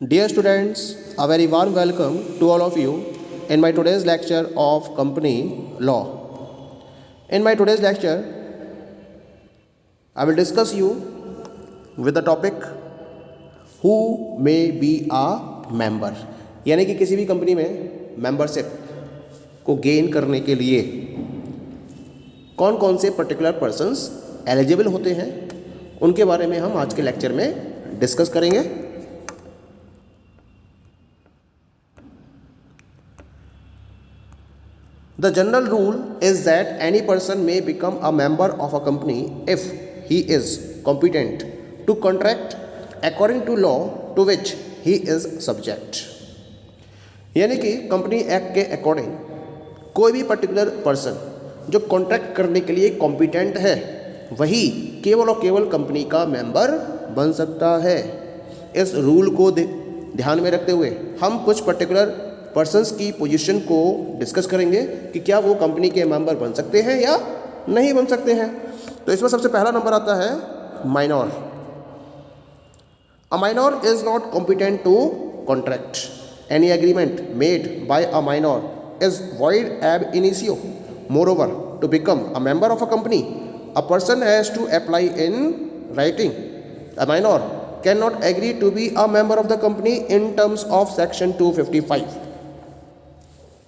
Dear students, a very warm welcome to all of you in my today's lecture of company law. In my today's lecture, I will discuss you with the topic who may be a member. यानी कि किसी भी company में membership को gain करने के लिए कौन कौन से पर्टिकुलर पर्सन्स एलिजिबल होते हैं उनके बारे में हम आज के लेक्चर में डिस्कस करेंगे. The general rule is that any person may become a member of a company if he is competent to contract according to law to which he is subject. यानी कि कंपनी एक्ट के according कोई भी particular person जो contract करने के लिए competent है वही केवल और केवल कंपनी का मेंबर बन सकता है. इस रूल को ध्यान में रखते हुए हम कुछ पर्टिकुलर पर्सन्स की पोजीशन को डिस्कस करेंगे कि क्या वो कंपनी के मेंबर बन सकते हैं या नहीं बन सकते हैं. तो इसमें सबसे पहला नंबर आता है minor. A minor is not competent to contract. Any agreement made by a minor is void ab initio. Moreover, to become a member of a company a person has to apply in writing. A minor cannot agree to be a member of the company in terms of section 255.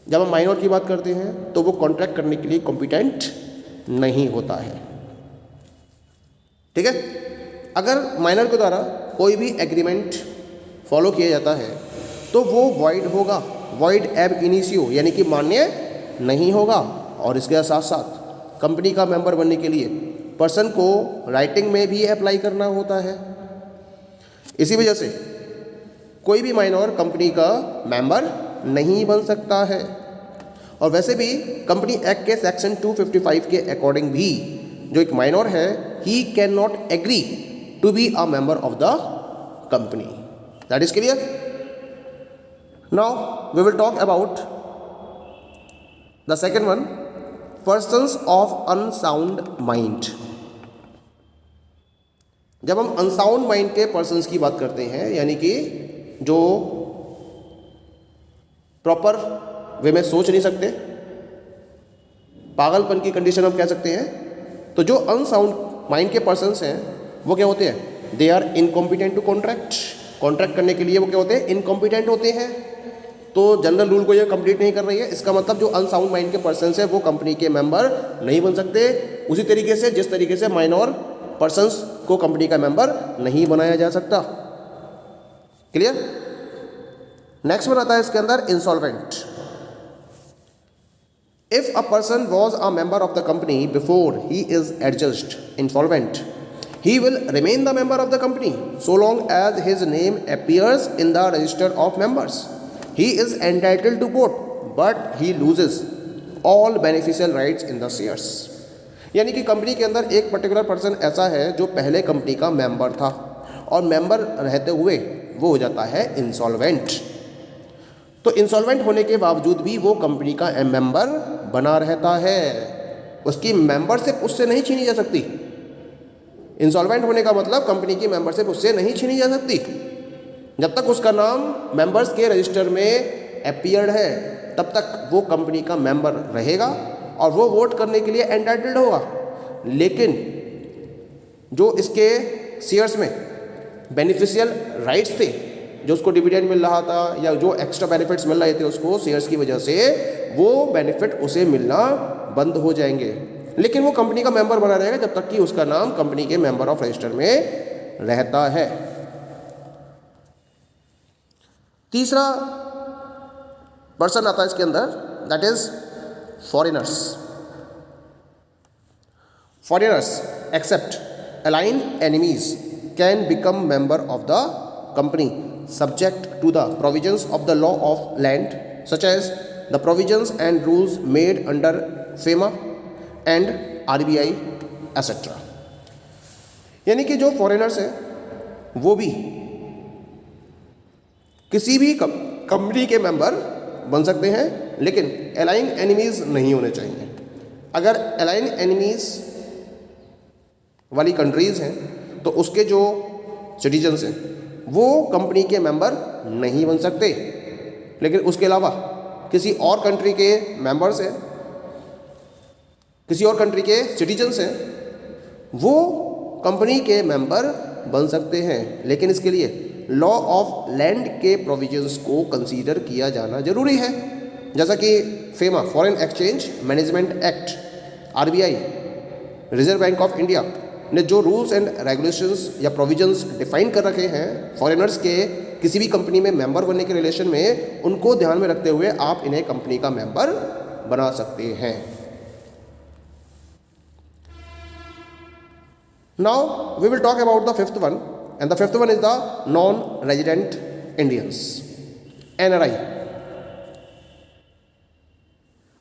जब हम minor की बात करते हैं तो वो contract करने के लिए कॉम्पिटेंट नहीं होता है. ठीक है. अगर माइनर के द्वारा कोई भी एग्रीमेंट फॉलो किया जाता है तो वो वॉइड होगा, वॉइड एब इनिशियो यानी कि मान्य नहीं होगा. और इसके साथ साथ कंपनी का मेंबर बनने के लिए पर्सन को राइटिंग में भी अप्लाई करना होता है. इसी वजह से कोई भी माइनर कंपनी का मेंबर नहीं बन सकता है. और वैसे भी कंपनी एक्ट के सेक्शन 255 के अकॉर्डिंग भी जो एक माइनर है ही can not agree to be a member of the company. That is clear. Now we will talk about the second one, persons of unsound mind. जब हम अनसाउंड माइंड के पर्सन्स की बात करते हैं यानी कि जो प्रॉपर वे में सोच नहीं सकते, पागलपन की कंडीशन हम कह सकते हैं, तो जो अनसाउंड माइंड के पर्सन्स हैं वो क्या होते हैं? They are incompetent to contract. Contract करने के लिए वो क्या होते हैं? इनकॉम्पिटेंट होते हैं. तो जनरल रूल को ये कंप्लीट नहीं कर रही है. इसका मतलब जो अनसाउंड माइंड के पर्सन्स हैं वो कंपनी के मेंबर नहीं बन सकते. उसी तरीके से जिस तरीके से माइनर पर्सन्स को कंपनी का मेंबर नहीं बनाया जा सकता. क्लियर. नेक्स्ट वन आता है इसके अंदर insolvent. If a person was a member of the company before he is adjust insolvent, he will remain the member of the company so long as his name appears in the register of members. He is entitled to vote but he loses all beneficial rights in the shares. यानी कि company के अंदर एक particular person ऐसा है जो पहले company का मेंबर था और मेंबर रहते हुए वो हो जाता है इंसॉल्वेंट. तो इंसॉल्वेंट होने के बावजूद भी वो कंपनी का मेंबर बना रहता है. उसकी मेंबरशिप उससे नहीं छीनी जा सकती. इंसॉल्वेंट होने का मतलब कंपनी की मेंबरशिप उससे नहीं छीनी जा सकती. जब तक उसका नाम मेंबर्स के रजिस्टर में अपीयर्ड है तब तक वो कंपनी का मेंबर रहेगा और वो वोट करने के लिए एंटाइटल्ड होगा. लेकिन जो इसके शेयर्स में बेनिफिशियल राइट्स थे, जो उसको डिविडेंड मिल रहा था या जो एक्स्ट्रा बेनिफिट्स मिल रहे थे उसको शेयर्स की वजह से, वो बेनिफिट उसे मिलना बंद हो जाएंगे. लेकिन वो कंपनी का मेंबर बना रहेगा जब तक कि उसका नाम कंपनी के मेंबर ऑफ रजिस्टर में रहता है. तीसरा पर्सन आता है इसके अंदर, that is foreigners. Foreigners except alien enemies can become member of the company subject to the provisions of the law of land such as the provisions and rules made under FEMA and RBI etc. यानी कि जो foreigners हैं वो भी किसी भी company के member बन सकते हैं लेकिन अलाइन एनिमीज नहीं होने चाहिए. अगर अलाइन एनिमीज वाली कंट्रीज़ हैं तो उसके जो सिटीजन्स हैं वो कंपनी के मेंबर नहीं बन सकते। लेकिन उसके अलावा किसी और कंट्री के मेंबर्स हैं, किसी और कंट्री के सिटीजन्स हैं, वो कंपनी के मेंबर बन सकते हैं। लेकिन इसके लिए लॉ ऑफ लैंड के प्रोविजंस को कंसीडर किया जाना जरूरी है। जैसा कि FEMA foreign exchange management act, RBI, reserve bank of India ने जो रूल्स एंड रेगुलेशंस या प्रोविजंस डिफाइन कर रखे हैं फॉरेनर्स के किसी भी कंपनी में मेंबर बनने के रिलेशन में, उनको ध्यान में रखते हुए आप इन्हें कंपनी का मेंबर बना सकते हैं। Now we will talk about the fifth one, and the fifth one is the non resident Indians, NRI.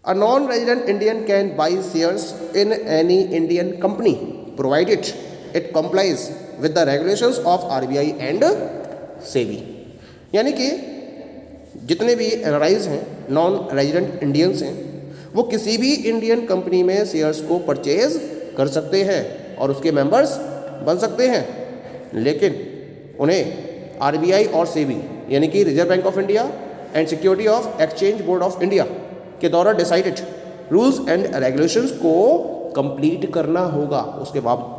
A non-resident Indian can buy shares in any Indian company provided it complies with the regulations of RBI and SEBI. यानी कि जितने भी NRIs हैं, non resident Indians हैं, वो किसी भी Indian company में शेयर्स को परचेज कर सकते हैं और उसके मेंबर्स बन सकते हैं। लेकिन उन्हें RBI और SEBI यानी कि reserve bank of India and security of exchange board of India के द्वारा डिसाइडेड रूल्स एंड रेगुलेशंस को कंप्लीट करना होगा।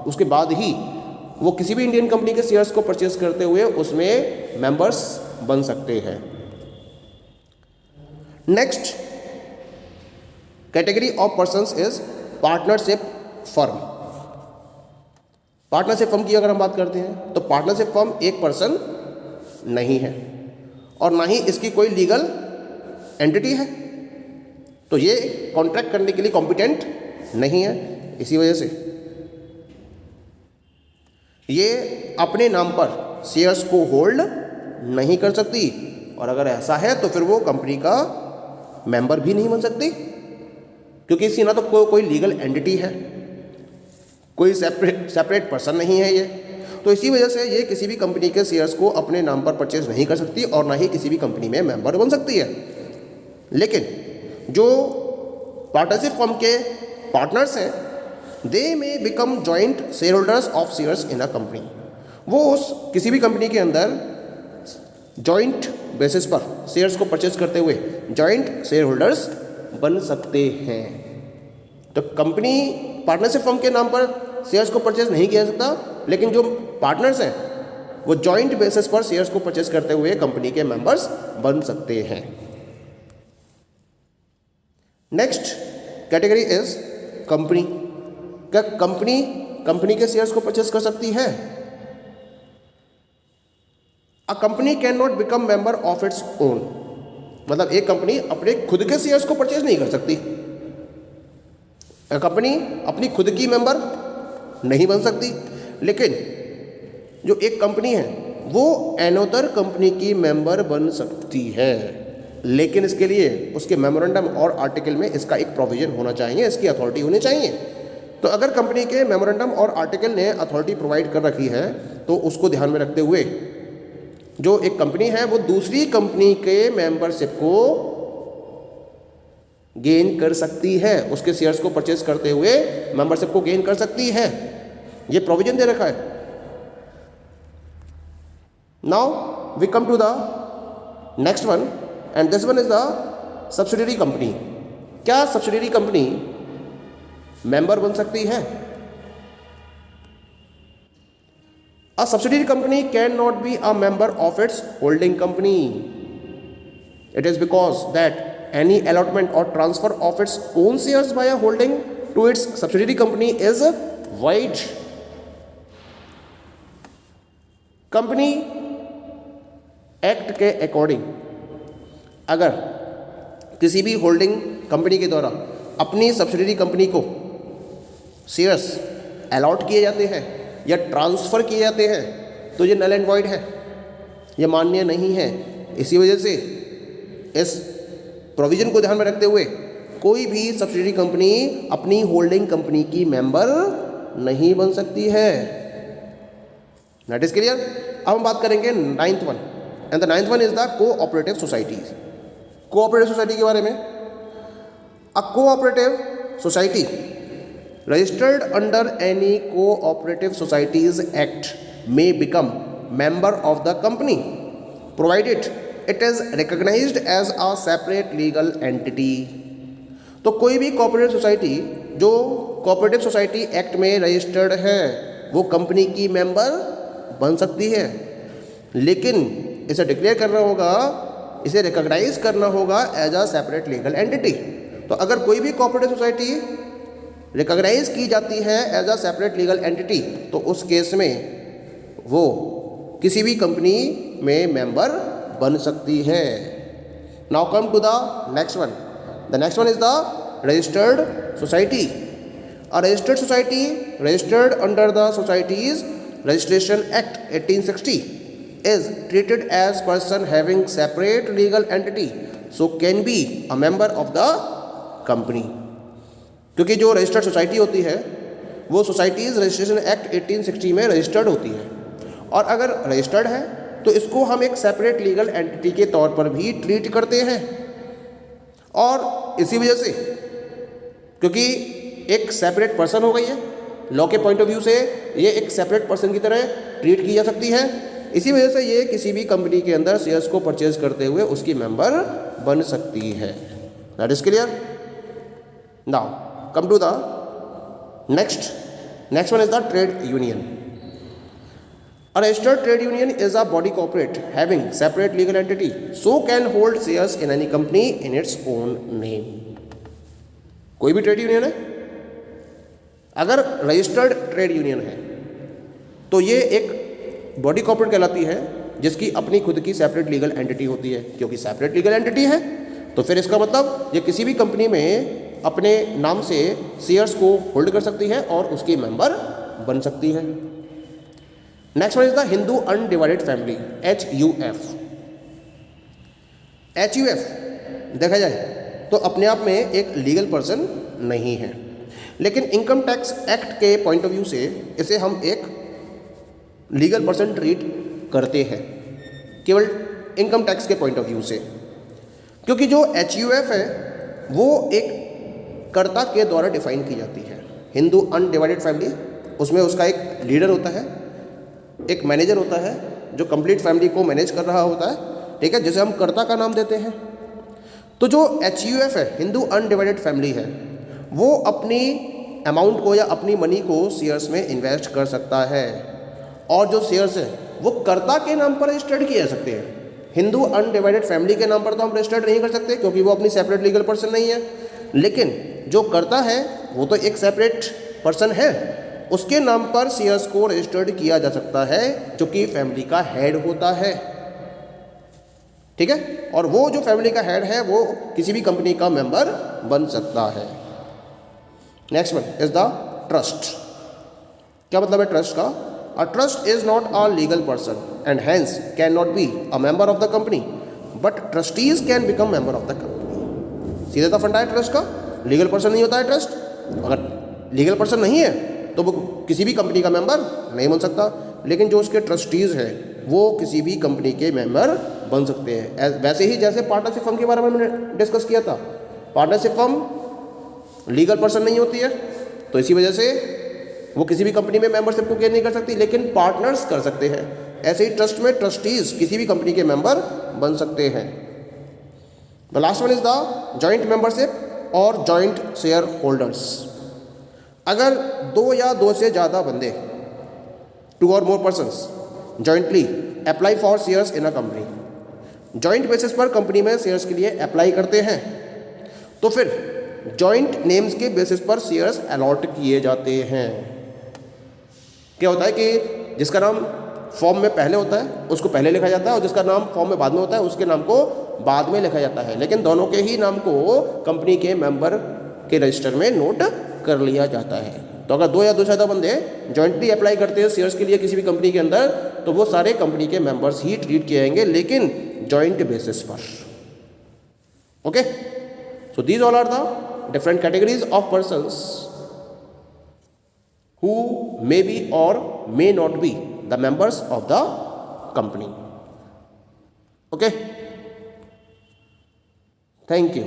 उसके बाद ही वो किसी भी इंडियन कंपनी के शेयर्स को परचेज करते हुए उसमें मेंबर्स बन सकते हैं। Next category of persons is partnership firm. Partnership firm की अगर हम बात करते हैं तो पार्टनरशिप फर्म एक पर्सन नहीं है और ना ही इसकी कोई लीगल एंटिटी है, तो ये कॉन्ट्रैक्ट करने के लिए कॉम्पिटेंट नहीं है। इसी वजह से ये अपने नाम पर शेयर्स को होल्ड नहीं कर सकती, और अगर ऐसा है तो फिर वो कंपनी का मेंबर भी नहीं बन सकती, क्योंकि इसकी ना तो कोई लीगल एंटिटी है, कोई सेपरेट पर्सन नहीं है ये। तो इसी वजह से ये किसी भी कंपनी के शेयर्स को अपने नाम पर परचेज नहीं कर सकती और ना ही किसी भी कंपनी में मेंबर बन सकती है। लेकिन जो पार्टनरशिप फर्म के पार्टनर्स हैं, they may become joint share holders of shares in a company. वो उस किसी भी कंपनी के अंदर जॉइंट बेसिस पर शेयर्स को परचेज करते हुए जॉइंट शेयर होल्डर्स बन सकते हैं। तो कंपनी पार्टनरशिप फर्म के नाम पर शेयर्स को परचेज नहीं किया जा सकता, लेकिन जो पार्टनर्स हैं वो जॉइंट बेसिस पर शेयर्स को परचेज करते हुए कंपनी के मेंबर्स बन सकते हैं। Next category is company. क्या कंपनी के शेयर्स को परचेज कर सकती है? A company can not become member of its own, मतलब एक कंपनी अपने खुद के शेयर्स को परचेज नहीं कर सकती। कंपनी अपनी खुद की मेंबर नहीं बन सकती, लेकिन जो एक कंपनी है वो अनदर कंपनी की मेंबर बन सकती है। लेकिन इसके लिए उसके मेमोरेंडम और आर्टिकल में इसका एक प्रोविजन होना चाहिए, इसकी अथॉरिटी होनी चाहिए। तो अगर कंपनी के मेमोरेंडम और आर्टिकल ने अथॉरिटी प्रोवाइड कर रखी है तो उसको ध्यान में रखते हुए जो एक कंपनी है वो दूसरी कंपनी के मेंबरशिप को गेन कर सकती है, उसके शेयर्स को परचेज करते हुए मेंबरशिप को गेन कर सकती है। ये प्रोविजन दे रखा है। Now we come to the next one, and this one is the subsidiary company. क्या सब्सिडियरी कंपनी मेंबर बन सकती है? A subsidiary company can not be a member of its holding company. It is because that any allotment or transfer of its own shares by a holding to its subsidiary company is void. Company act के according अगर किसी भी holding company के द्वारा अपनी subsidiary company को shares allot किए जाते हैं या ट्रांसफ़र किए जाते हैं तो ये नल एंड वॉइड है, ये मान्य नहीं है। इसी वजह से इस प्रोविजन को ध्यान में रखते हुए कोई भी सब्सिडियरी कंपनी अपनी होल्डिंग कंपनी की मेंबर नहीं बन सकती है। That is clear. अब हम बात करेंगे ninth one, and the ninth one is the cooperative societies. Cooperative society के बारे में, a cooperative society registered under any cooperative societies act may become member of the company provided it is recognized as a separate legal entity। तो कोई भी cooperative society जो cooperative society act में registered है वो कंपनी की member बन सकती है, लेकिन इसे डिक्लेयर करना होगा, इसे रिकॉग्नाइज करना होगा as a separate legal entity. तो अगर कोई भी कोऑपरेटिव सोसाइटी रिकॉग्नाइज की जाती है as a separate legal entity तो उस केस में वो किसी भी कंपनी में मेंबर बन सकती है। Now come to the next one. The next one is the registered society. A registered society registered under the Societies Registration Act 1860 is treated as person having separate legal entity, so can be a member of the company। क्योंकि जो registered society होती है वो societies registration act 1860 में registered होती है, और अगर रजिस्टर्ड है तो इसको हम एक सेपरेट लीगल एंटिटी के तौर पर भी ट्रीट करते हैं। और इसी वजह से क्योंकि एक सेपरेट पर्सन हो गई है, लॉ के पॉइंट ऑफ व्यू से ये एक सेपरेट पर्सन की तरह ट्रीट की जा सकती है, इसी वजह से ये किसी भी कंपनी के अंदर शेयर्स को परचेज करते हुए उसकी मेंबर बन सकती है। That is clear. Now come to the next one is the trade union. A registered trade union is a body corporate having separate legal entity, so can hold shares in any company in its own name। कोई भी trade union है, अगर registered trade union है तो ये एक body corporate कहलाती है जिसकी अपनी खुद की सेपरेट लीगल एंटिटी होती है। क्योंकि सेपरेट लीगल एंटिटी है तो फिर इसका मतलब ये किसी भी कंपनी में अपने नाम से शेयर्स को होल्ड कर सकती है और उसकी मेंबर बन सकती है। Next one is the Hindu undivided family, HUF। HUF देखा जाए तो अपने आप में एक लीगल पर्सन नहीं है, लेकिन इनकम टैक्स एक्ट के पॉइंट ऑफ व्यू से इसे हम एक लीगल पर्सन ट्रीट करते हैं, केवल इनकम टैक्स के पॉइंट ऑफ व्यू से। क्योंकि जो HUF है वो एक कर्ता के द्वारा डिफाइन की जाती है। हिंदू अनडिवाइडेड फैमिली, उसमें उसका एक लीडर होता है, एक मैनेजर होता है जो कंप्लीट फैमिली को मैनेज कर रहा होता है, ठीक है, जिसे हम कर्ता का नाम देते हैं। तो जो HUF है, हिंदू अनडिवाइडेड फैमिली है, वो अपनी अमाउंट को या अपनी मनी को शेयर्स में इन्वेस्ट कर सकता है, और जो शेयर्स है वो कर्ता के नाम पर रजिस्टर्ड किए जा सकते हैं। हिंदू अनडिवाइडेड फैमिली के नाम पर तो हम रजिस्टर्ड नहीं कर सकते क्योंकि वो अपनी सेपरेट लीगल पर्सन नहीं है, लेकिन जो कर्ता है वो तो एक सेपरेट पर्सन है, उसके नाम पर शेयर्स को रजिस्टर्ड किया जा सकता है जो कि फैमिली का हेड होता है, ठीक है। और वो जो फैमिली का हेड है वो किसी भी कंपनी का मेंबर बन सकता है। Next one is the trust. क्या मतलब है ट्रस्ट का? A trust is not a legal person and hence can not be a member of the company, but trustees can become member of the company. सीधे तो फंडा है trust का, legal person नहीं होता है ट्रस्ट। अगर लीगल पर्सन नहीं है तो वो किसी भी कंपनी का मेंबर नहीं बन सकता, लेकिन जो उसके ट्रस्टीज़ हैं वो किसी भी कंपनी के मेंबर बन सकते हैं। वैसे ही जैसे पार्टनरशिप फर्म के बारे में हमने डिस्कस किया था, पार्टनरशिप फर्म लीगल पर्सन नहीं होती है तो इसी वजह से वो किसी भी कंपनी में मेंबरशिप को गेन नहीं कर सकती, लेकिन पार्टनर्स कर सकते हैं। ऐसे ही ट्रस्ट में ट्रस्टीज़ किसी भी कंपनी के मेंबर बन सकते हैं। The last one is the joint membership और जॉइंट शेयर होल्डर्स। अगर दो या दो से ज़्यादा बंदे, 2 और more persons, jointly apply for shares in a company, joint basis पर कंपनी में शेयर्स के लिए अप्लाई करते हैं, तो फिर जॉइंट नेम्स के बेसिस पर शेयर्स अलॉट किए जाते हैं। क्या होता है कि जिसका नाम फॉर्म में पहले होता है उसको पहले लिखा जाता है, और जिसका नाम फॉर्म में बाद में होता है उसके नाम को बाद में लिखा जाता है, लेकिन दोनों के ही नाम को कंपनी के मेंबर के रजिस्टर में नोट कर लिया जाता है। तो अगर 2 या 2 से ज़्यादा बंदे जॉइंटली अप्लाई करते हैं शेयर्स के लिए किसी भी कंपनी के अंदर, तो वो सारे कंपनी के मेंबर्स ही ट्रीट किए जाएंगे, लेकिन जॉइंट बेसिस पर। Okay, so these all are the different categories of persons who may be or may not be the members of the company. Okay, thank you.